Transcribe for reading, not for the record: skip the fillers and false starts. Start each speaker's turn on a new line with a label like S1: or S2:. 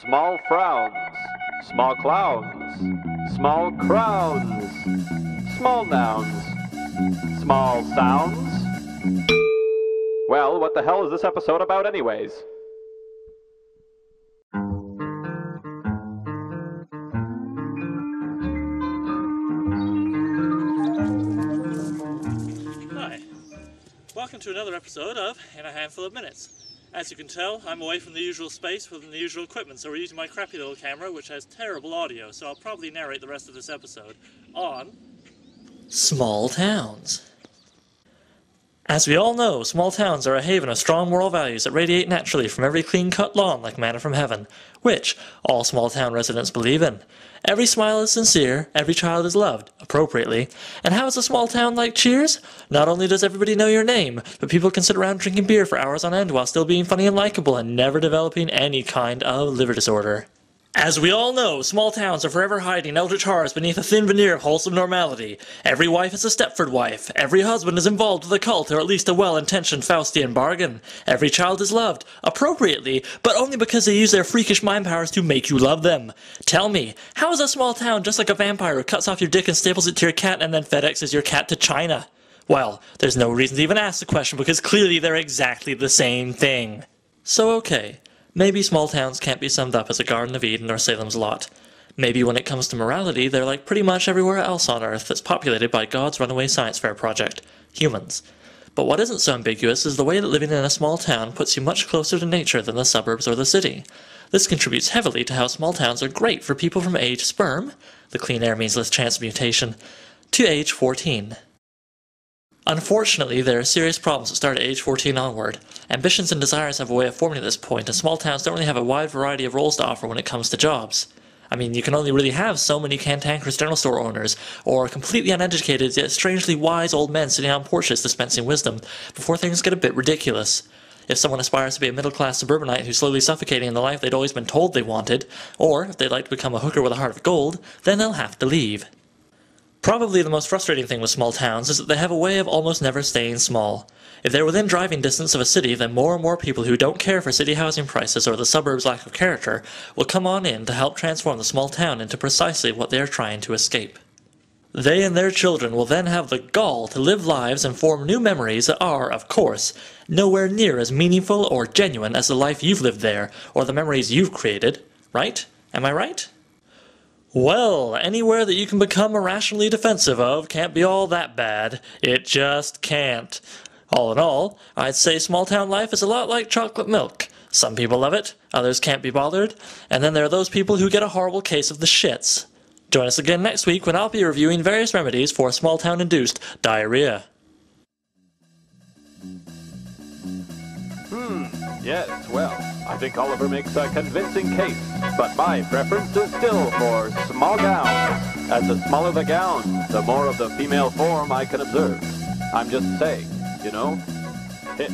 S1: Small frowns, small clowns, small crowns, small nouns, small sounds. Well, what the hell is this episode about anyways?
S2: Hi, welcome to another episode of In a Handful of Minutes. As you can tell, I'm away from the usual space within the usual equipment, so we're using my crappy little camera, which has terrible audio, so I'll probably narrate the rest of this episode on small towns. As we all know, small towns are a haven of strong moral values that radiate naturally from every clean-cut lawn like manna from heaven, which all small town residents believe in. Every smile is sincere, every child is loved, appropriately. And how is a small town like Cheers? Not only does everybody know your name, but people can sit around drinking beer for hours on end while still being funny and likable and never developing any kind of liver disorder. As we all know, small towns are forever hiding eldritch horrors beneath a thin veneer of wholesome normality. Every wife is a Stepford wife. Every husband is involved with a cult or at least a well-intentioned Faustian bargain. Every child is loved, appropriately, but only because they use their freakish mind powers to make you love them. Tell me, how is a small town just like a vampire who cuts off your dick and staples it to your cat and then FedExes your cat to China? Well, there's no reason to even ask the question because clearly they're exactly the same thing. So okay. Maybe small towns can't be summed up as a Garden of Eden or Salem's Lot. Maybe when it comes to morality, they're like pretty much everywhere else on Earth that's populated by God's runaway science fair project, humans. But what isn't so ambiguous is the way that living in a small town puts you much closer to nature than the suburbs or the city. This contributes heavily to how small towns are great for people from age sperm, the clean air means less chance of mutation, to age 14. Unfortunately, there are serious problems that start at age 14 onward. Ambitions and desires have a way of forming at this point, and small towns don't really have a wide variety of roles to offer when it comes to jobs. I mean, you can only really have so many cantankerous general store owners, or completely uneducated yet strangely wise old men sitting on porches dispensing wisdom, before things get a bit ridiculous. If someone aspires to be a middle-class suburbanite who's slowly suffocating in the life they'd always been told they wanted, or if they'd like to become a hooker with a heart of gold, then they'll have to leave. Probably the most frustrating thing with small towns is that they have a way of almost never staying small. If they're within driving distance of a city, then more and more people who don't care for city housing prices or the suburbs' lack of character will come on in to help transform the small town into precisely what they're trying to escape. They and their children will then have the gall to live lives and form new memories that are, of course, nowhere near as meaningful or genuine as the life you've lived there or the memories you've created, right? Am I right? Well, anywhere that you can become irrationally defensive of can't be all that bad. It just can't. All in all, I'd say small town life is a lot like chocolate milk. Some people love it, others can't be bothered, and then there are those people who get a horrible case of the shits. Join us again next week when I'll be reviewing various remedies for small town induced diarrhea.
S1: Yes, well, I think Oliver makes a convincing case, but my preference is still for small gowns. As the smaller the gown, the more of the female form I can observe. I'm just saying, you know, hit.